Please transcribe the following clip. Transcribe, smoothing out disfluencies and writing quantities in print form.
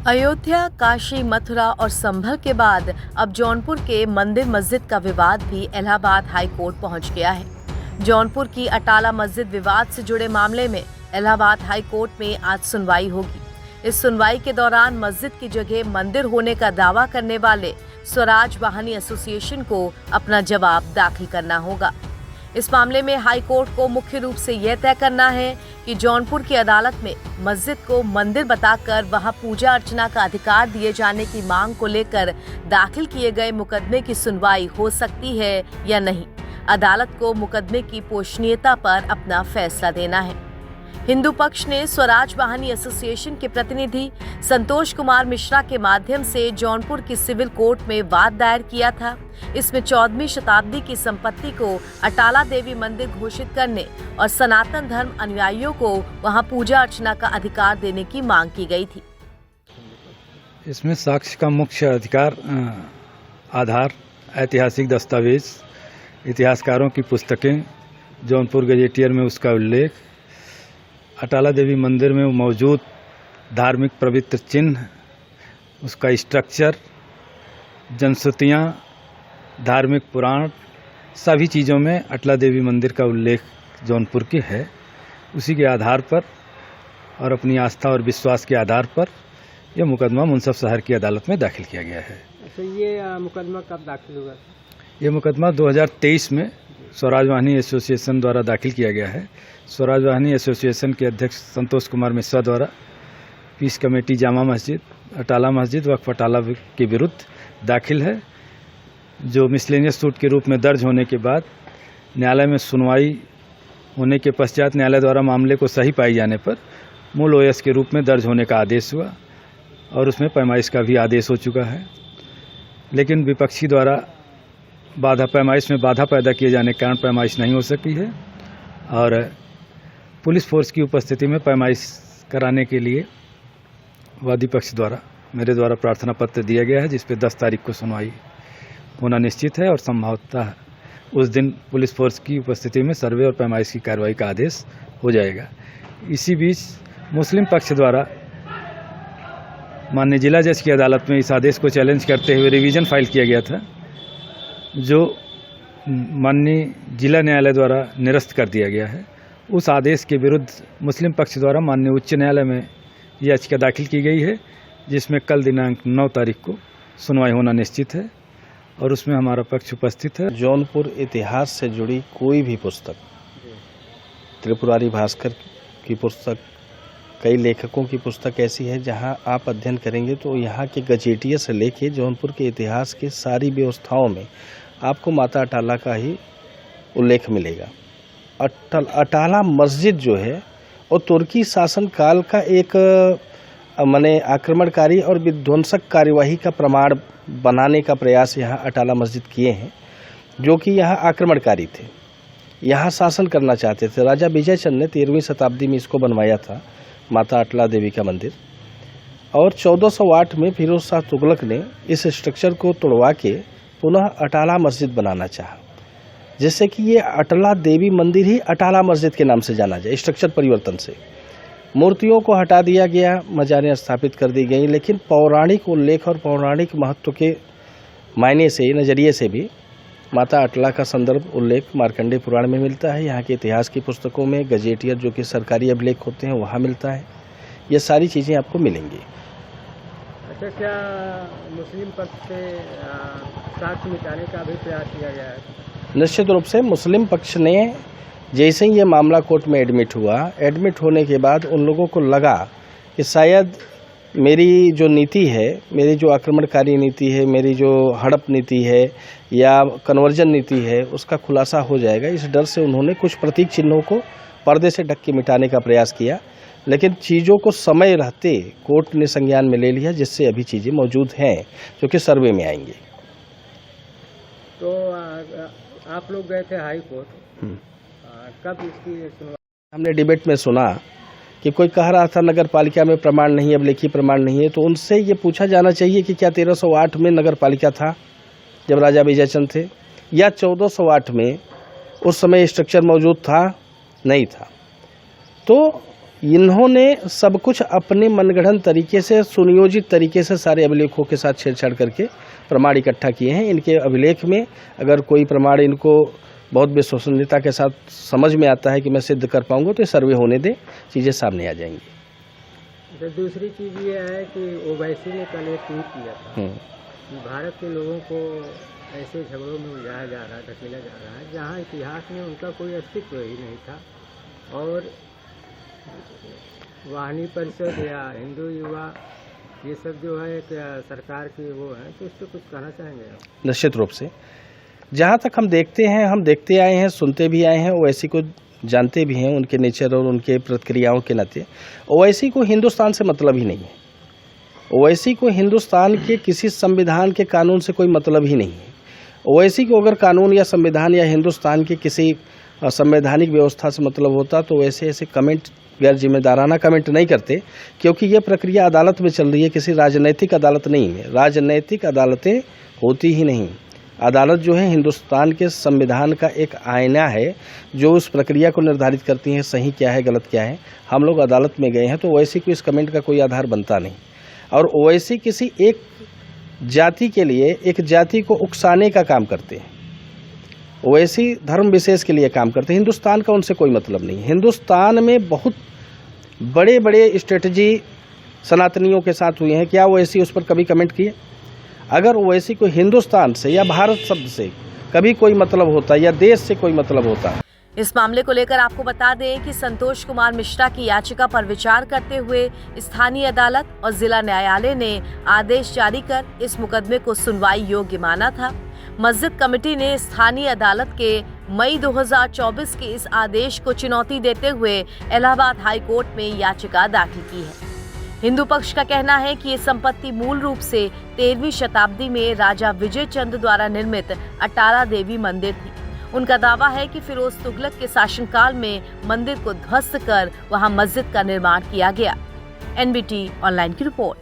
अयोध्या, काशी, मथुरा और संभल के बाद अब जौनपुर के मंदिर मस्जिद का विवाद भी इलाहाबाद हाई कोर्ट पहुंच गया है। जौनपुर की अटाला मस्जिद विवाद से जुड़े मामले में इलाहाबाद हाई कोर्ट में आज सुनवाई होगी। इस सुनवाई के दौरान मस्जिद की जगह मंदिर होने का दावा करने वाले स्वराज वाहनी एसोसिएशन को अपना जवाब दाखिल करना होगा। इस मामले में हाई कोर्ट को मुख्य रूप से यह तय करना है कि जौनपुर की अदालत में मस्जिद को मंदिर बताकर वहां पूजा अर्चना का अधिकार दिए जाने की मांग को लेकर दाखिल किए गए मुकदमे की सुनवाई हो सकती है या नहीं। अदालत को मुकदमे की पोषणीयता पर अपना फैसला देना है। हिंदू पक्ष ने स्वराज वाहनी एसोसिएशन के प्रतिनिधि संतोष कुमार मिश्रा के माध्यम से जौनपुर की सिविल कोर्ट में वाद दायर किया था। इसमें 14वीं शताब्दी की संपत्ति को अटाला देवी मंदिर घोषित करने और सनातन धर्म अनुयायियों को वहां पूजा अर्चना का अधिकार देने की मांग की गई थी। इसमें साक्ष्य का मुख्य अधिकार आधार ऐतिहासिक दस्तावेज, इतिहासकारों की पुस्तकें, जौनपुर गजेटियर में उसका उल्लेख, अटाला देवी मंदिर में मौजूद धार्मिक पवित्र चिन्ह, उसका स्ट्रक्चर, जनश्रुतियाँ, धार्मिक पुराण, सभी चीज़ों में अटाला देवी मंदिर का उल्लेख जौनपुर की है। उसी के आधार पर और अपनी आस्था और विश्वास के आधार पर यह मुकदमा मुंसफ शहर की अदालत में दाखिल किया गया है। अच्छा, ये मुकदमा कब दाखिल होगा? ये मुकदमा 2023 में स्वराज वाहनी एसोसिएशन द्वारा दाखिल किया गया है। स्वराज वाहनी एसोसिएशन के अध्यक्ष संतोष कुमार मिश्रा द्वारा पीस कमेटी जामा मस्जिद, अटाला मस्जिद वक्फ अटाला के विरुद्ध दाखिल है, जो मिसलेनियस सूट के रूप में दर्ज होने के बाद न्यायालय में सुनवाई होने के पश्चात न्यायालय द्वारा मामले को सही पाए जाने पर मूल ओएस के रूप में दर्ज होने का आदेश हुआ और उसमें पैमाइश का भी आदेश हो चुका है। लेकिन विपक्षी द्वारा पैमाइश में बाधा पैदा किए जाने के कारण पैमाइश नहीं हो सकी है और पुलिस फोर्स की उपस्थिति में पैमाइश कराने के लिए वादी पक्ष द्वारा मेरे द्वारा प्रार्थना पत्र दिया गया है, जिस पे 10 तारीख को सुनवाई होना निश्चित है और संभवतः उस दिन पुलिस फोर्स की उपस्थिति में सर्वे और पैमाइश की कार्रवाई का आदेश हो जाएगा। इसी बीच मुस्लिम पक्ष द्वारा माननीय जिला जज की अदालत में इस आदेश को चैलेंज करते हुए रिवीजन फाइल किया गया था, जो माननीय जिला न्यायालय द्वारा निरस्त कर दिया गया है। उस आदेश के विरुद्ध मुस्लिम पक्ष द्वारा माननीय उच्च न्यायालय में याचिका दाखिल की गई है, जिसमें कल दिनांक 9 तारीख को सुनवाई होना निश्चित है और उसमें हमारा पक्ष उपस्थित है। जौनपुर इतिहास से जुड़ी कोई भी पुस्तक, त्रिपुरारी भास्कर की पुस्तक, कई लेखकों की पुस्तक ऐसी है जहां आप अध्ययन करेंगे तो यहाँ के गजेटियर से लेके जौनपुर के इतिहास की सारी व्यवस्थाओं में आपको माता अटाला का ही उल्लेख मिलेगा। अटाला मस्जिद जो है और तुर्की शासन काल का एक माने आक्रमणकारी और विध्वंसक कार्यवाही का प्रमाण बनाने का प्रयास यहाँ अटाला मस्जिद किए हैं, जो कि यहाँ आक्रमणकारी थे, यहाँ शासन करना चाहते थे। राजा विजय चंद ने 13वीं शताब्दी में इसको बनवाया था, माता अटला देवी का मंदिर, और 1408 में फिरोज शाह तुगलक ने इस स्ट्रक्चर को तोड़वा के पुनः अटाला मस्जिद बनाना चाहा, जिससे कि ये अटला देवी मंदिर ही अटाला मस्जिद के नाम से जाना जाए। स्ट्रक्चर परिवर्तन से मूर्तियों को हटा दिया गया, मजारें स्थापित कर दी गई, लेकिन पौराणिक उल्लेख और पौराणिक महत्व के मायने से, नज़रिए से भी माता अटला का संदर्भ उल्लेख मार्कंडेय पुराण में मिलता है। यहाँ के इतिहास की पुस्तकों में गजेटियर जो कि सरकारी अभिलेख होते हैं वहाँ मिलता है। ये सारी चीज़ें आपको मिलेंगी। अच्छा, क्या मुस्लिम पक्ष से साक्ष्य मिटाने का भी प्रयास किया गया है? निश्चित रूप से मुस्लिम पक्ष ने जैसे ही ये मामला कोर्ट में एडमिट होने के बाद उन लोगों को लगा कि शायद मेरी जो नीति है, मेरी जो आक्रमणकारी नीति है, मेरी जो हड़प नीति है या कन्वर्जन नीति है, उसका खुलासा हो जाएगा। इस डर से उन्होंने कुछ प्रतीक चिन्हों को पर्दे से ढक के मिटाने का प्रयास किया, लेकिन चीज़ों को समय रहते कोर्ट ने संज्ञान में ले लिया, जिससे अभी चीज़ें मौजूद हैं जो कि सर्वे में आएंगी। तो आप लोग गए थे हाई कोर्ट, कब इसकी सुनवाई? हमने डिबेट में सुना कि कोई कह रहा था नगर पालिका में प्रमाण नहीं, अब लेखी प्रमाण नहीं है, तो उनसे ये पूछा जाना चाहिए कि क्या 1308 में नगर पालिका था जब राजा विजयचंद थे, या 1408 में उस समय स्ट्रक्चर मौजूद था? नहीं था। तो इन्होंने सब कुछ अपने मनगढ़ंत तरीके से, सुनियोजित तरीके से सारे अभिलेखों के साथ छेड़छाड़ करके प्रमाण इकट्ठा किए हैं। इनके अभिलेख में अगर कोई प्रमाण इनको बहुत विश्वसनीयता के साथ समझ में आता है कि मैं सिद्ध कर पाऊंगा, तो सर्वे होने दें, चीज़ें सामने आ जाएंगी। तो दूसरी चीज़ ये है कि ओवैसी ने कल एक ट्वीट किया था कि भारत के लोगों को ऐसे झगड़ों में उलझाया जा रहा है, धकेला जा रहा है जहाँ इतिहास में उनका कोई अस्तित्व ही नहीं था, और वाहिनी परिषद या हिंदू युवा ये सब जो है एक सरकार की वो है, तो इस पर कुछ कहना चाहेंगे आप? निश्चित रूप से जहाँ तक हम देखते आए हैं, सुनते भी आए हैं, ओवैसी को जानते भी हैं, उनके नेचर और उनके प्रतिक्रियाओं के नाते। ओवैसी को हिंदुस्तान से मतलब ही नहीं है। ओवैसी को हिंदुस्तान के किसी संविधान के कानून से कोई मतलब ही नहीं है। ओवैसी को अगर कानून या संविधान या हिंदुस्तान के किसी संवैधानिक व्यवस्था से मतलब होता तो ऐसे कमेंट, गैर जिम्मेदाराना कमेंट नहीं करते, क्योंकि ये प्रक्रिया अदालत में चल रही है, किसी राजनैतिक अदालत नहीं है। राजनैतिक अदालतें होती ही नहीं। अदालत जो है हिंदुस्तान के संविधान का एक आईना है, जो उस प्रक्रिया को निर्धारित करती है सही क्या है, गलत क्या है। हम लोग अदालत में गए हैं, तो ओवैसी को इस कमेंट का कोई आधार बनता नहीं। और ओवैसी किसी एक जाति के लिए, एक जाति को उकसाने का काम करते हैं। ओवैसी धर्म विशेष के लिए काम करते हैं। हिंदुस्तान का उनसे कोई मतलब नहीं। हिंदुस्तान में बहुत बड़े बड़े स्ट्रेटजी सनातनियों के साथ हुए हैं। क्या ओवैसी उस पर कभी कमेंट किए? अगर ओवैसी को हिंदुस्तान से या भारत शब्द से कभी कोई मतलब होता या देश से कोई मतलब होता। इस मामले को लेकर आपको बता दें कि संतोष कुमार मिश्रा की याचिका पर विचार करते हुए स्थानीय अदालत और जिला न्यायालय ने आदेश जारी कर इस मुकदमे को सुनवाई योग्य माना था। मस्जिद कमेटी ने स्थानीय अदालत के मई 2024 के इस आदेश को चुनौती देते हुए इलाहाबाद हाई कोर्ट में याचिका दाखिल की है। हिंदू पक्ष का कहना है कि ये संपत्ति मूल रूप से 13वीं शताब्दी में राजा विजय चंद द्वारा निर्मित अटाला देवी मंदिर थी। उनका दावा है कि फिरोज तुगलक के शासनकाल में मंदिर को ध्वस्त कर वहां मस्जिद का निर्माण किया गया। NBT ऑनलाइन की रिपोर्ट।